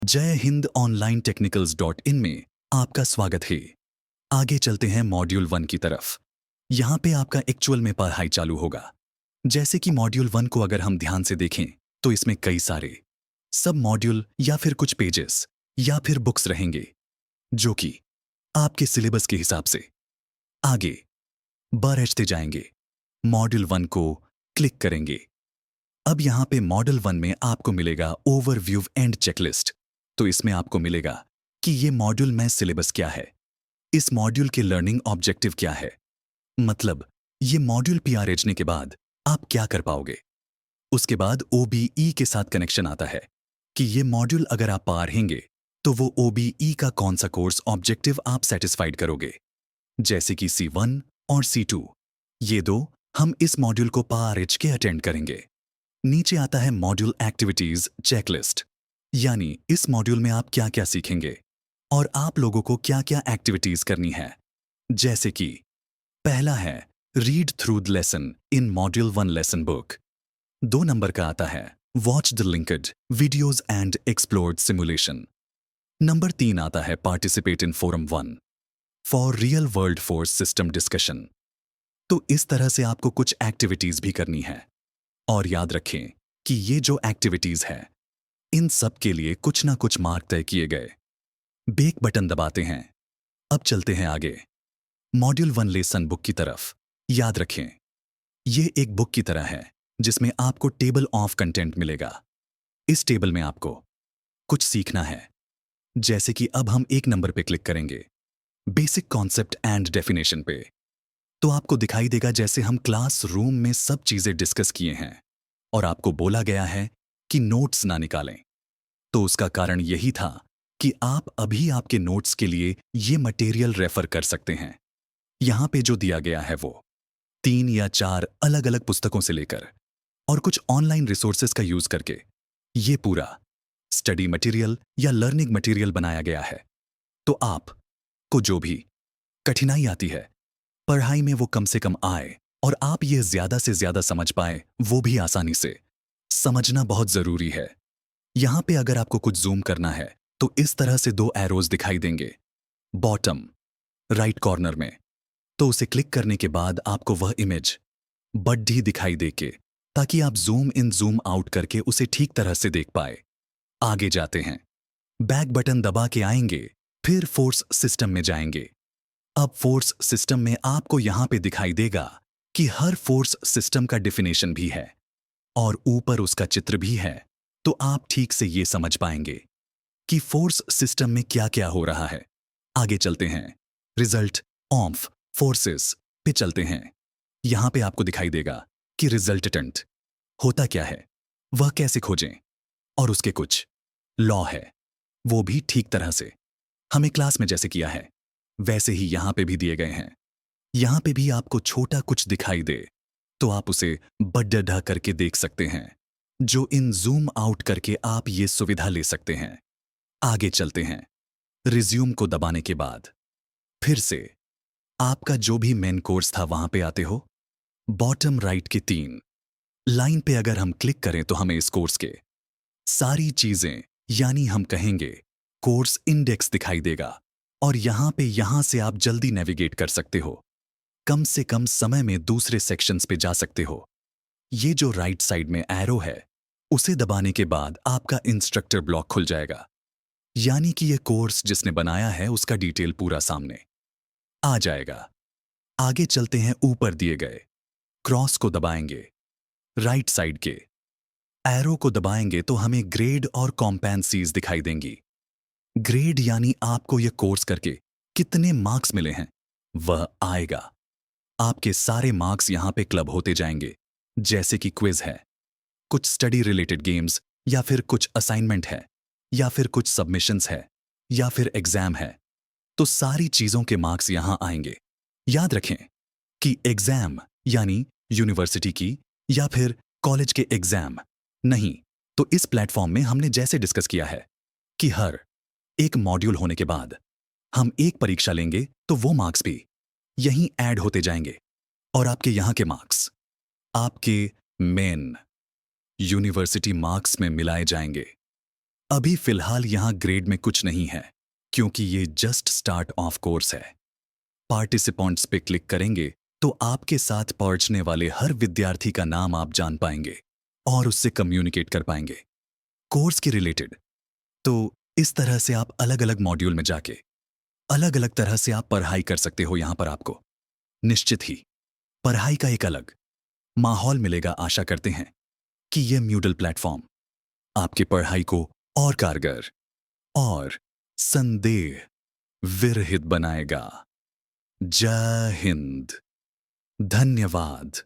जय हिंद ऑनलाइन टेक्निकल्स.in में आपका स्वागत है। आगे चलते हैं मॉड्यूल 1 की तरफ। यहाँ पे आपका एक्चुअल में पढ़ाई चालू होगा। जैसे कि मॉड्यूल 1 को अगर हम ध्यान से देखें तो इसमें कई सारे सब मॉड्यूल या फिर कुछ पेजेस या फिर बुक्स रहेंगे जो कि आपके सिलेबस के हिसाब से आगे बढ़ते जाएंगे। मॉड्यूल 1 को क्लिक करेंगे। अब यहाँ पे मॉड्यूल 1 में आपको मिलेगा ओवरव्यू एंड चेकलिस्ट। तो इसमें आपको मिलेगा कि ये मॉड्यूल में सिलेबस क्या है, इस मॉड्यूल के लर्निंग ऑब्जेक्टिव क्या है, मतलब ये मॉड्यूल पीआरएचने के बाद आप क्या कर पाओगे। उसके बाद ओबीई के साथ कनेक्शन आता है कि ये मॉड्यूल अगर आप पार रहेंगे तो वो ओबीई का कौन सा कोर्स ऑब्जेक्टिव आप सेटिस्फाइड करोगे। जैसे कि C1 और C2, ये दो हम इस मॉड्यूल को पीआरएच के अटेंड करेंगे। नीचे आता है मॉड्यूल एक्टिविटीज चेकलिस्ट, यानी इस मॉड्यूल में आप क्या क्या सीखेंगे और आप लोगों को क्या क्या एक्टिविटीज करनी है। जैसे कि पहला है read through the lesson in module 1 lesson book. 2 number का आता है watch the linked videos and explored simulation. Number 3 आता है participate in forum 1 for real world force system discussion. तो इस तरह से आपको कुछ एक्टिविटीज भी करनी है। और याद रखें कि ये जो एक्टिविटीज है इन सब के लिए कुछ ना कुछ मार्क तय किए गए। बैक बटन दबाते हैं। अब चलते हैं आगे मॉड्यूल 1 लेसन बुक की तरफ। याद रखें ये एक बुक की तरह है जिसमें आपको टेबल ऑफ कंटेंट मिलेगा। इस टेबल में आपको कुछ सीखना है। जैसे कि अब हम 1 नंबर पे क्लिक करेंगे बेसिक कॉन्सेप्ट एंड डेफिनेशन पे, तो आपको दिखाई देगा जैसे हम क्लास रूम में सब चीजें डिस्कस किए हैं और आपको बोला गया है कि नोट्स ना निकालें। तो उसका कारण यही था कि आप अभी आपके नोट्स के लिए ये मटेरियल रेफर कर सकते हैं। यहाँ पे जो दिया गया है वो 3 या 4 अलग अलग पुस्तकों से लेकर और कुछ ऑनलाइन रिसोर्सेज का यूज करके ये पूरा स्टडी मटेरियल या लर्निंग मटेरियल बनाया गया है। तो आप को जो भी कठिनाई आती है पढ़ाई में वो कम से कम आए और आप ये ज्यादा से ज्यादा समझ पाए, वो भी आसानी से। समझना बहुत जरूरी है। यहां पे अगर आपको कुछ जूम करना है तो इस तरह से 2 एरोज दिखाई देंगे बॉटम राइट कॉर्नर में। तो उसे क्लिक करने के बाद आपको वह इमेज बड्ढी दिखाई देके, ताकि आप जूम इन जूम आउट करके उसे ठीक तरह से देख पाए। आगे जाते हैं, बैक बटन दबा के आएंगे, फिर फोर्स सिस्टम में जाएंगे। अब फोर्स सिस्टम में आपको यहां पे दिखाई देगा कि हर फोर्स सिस्टम का डेफिनेशन भी है और ऊपर उसका चित्र भी है। तो आप ठीक से ये समझ पाएंगे कि फोर्स सिस्टम में क्या क्या हो रहा है। आगे चलते हैं, रिजल्ट ऑफ फोर्सेस पे चलते हैं। यहां पे आपको दिखाई देगा कि रिजल्टेंट होता क्या है, वह कैसे खोजें, और उसके कुछ लॉ है, वो भी ठीक तरह से हमें क्लास में जैसे किया है वैसे ही यहां पे भी दिए गए हैं। यहां पे भी आपको छोटा कुछ दिखाई दे तो आप उसे बड्ढा करके देख सकते हैं, जो इन जूम आउट करके आप ये सुविधा ले सकते हैं। आगे चलते हैं, रिज्यूम को दबाने के बाद फिर से आपका जो भी मेन कोर्स था वहां पे आते हो। बॉटम राइट के 3 लाइन पे अगर हम क्लिक करें तो हमें इस कोर्स के सारी चीजें, यानी हम कहेंगे कोर्स इंडेक्स दिखाई देगा और यहां से आप जल्दी नेविगेट कर सकते हो। कम से कम समय में दूसरे सेक्शंस पे जा सकते हो। ये जो राइट साइड में एरो है उसे दबाने के बाद आपका इंस्ट्रक्टर ब्लॉक खुल जाएगा, यानी कि ये कोर्स जिसने बनाया है उसका डिटेल पूरा सामने आ जाएगा। आगे चलते हैं, ऊपर दिए गए क्रॉस को दबाएंगे, राइट साइड के एरो को दबाएंगे तो हमें ग्रेड और कॉम्पेंसीज दिखाई देंगी। ग्रेड यानी आपको यह कोर्स करके कितने मार्क्स मिले हैं वह आएगा। आपके सारे मार्क्स यहां पे क्लब होते जाएंगे, जैसे कि क्विज है, कुछ स्टडी रिलेटेड गेम्स, या फिर कुछ असाइनमेंट है, या फिर कुछ सबमिशंस है, या फिर एग्जाम है। तो सारी चीजों के मार्क्स यहां आएंगे। याद रखें कि एग्जाम यानी यूनिवर्सिटी की या फिर कॉलेज के एग्जाम नहीं। तो इस प्लेटफॉर्म में हमने जैसे डिस्कस किया है कि हर एक मॉड्यूल होने के बाद हम एक परीक्षा लेंगे तो वो मार्क्स भी यहीं ऐड होते जाएंगे और आपके यहां के मार्क्स आपके मेन यूनिवर्सिटी मार्क्स में मिलाए जाएंगे। अभी फिलहाल यहाँ ग्रेड में कुछ नहीं है, क्योंकि ये जस्ट स्टार्ट ऑफ कोर्स है। पार्टिसिपेंट्स पे क्लिक करेंगे तो आपके साथ पहुंचने वाले हर विद्यार्थी का नाम आप जान पाएंगे और उससे कम्युनिकेट कर पाएंगे कोर्स के रिलेटेड। तो इस तरह से आप अलग अलग मॉड्यूल में जाके अलग अलग तरह से आप पढ़ाई कर सकते हो। यहां पर आपको निश्चित ही पढ़ाई का एक अलग माहौल मिलेगा। आशा करते हैं कि यह म्यूडल प्लेटफॉर्म आपकी पढ़ाई को और कारगर और संदेह विरहित बनाएगा। जय हिंद। धन्यवाद।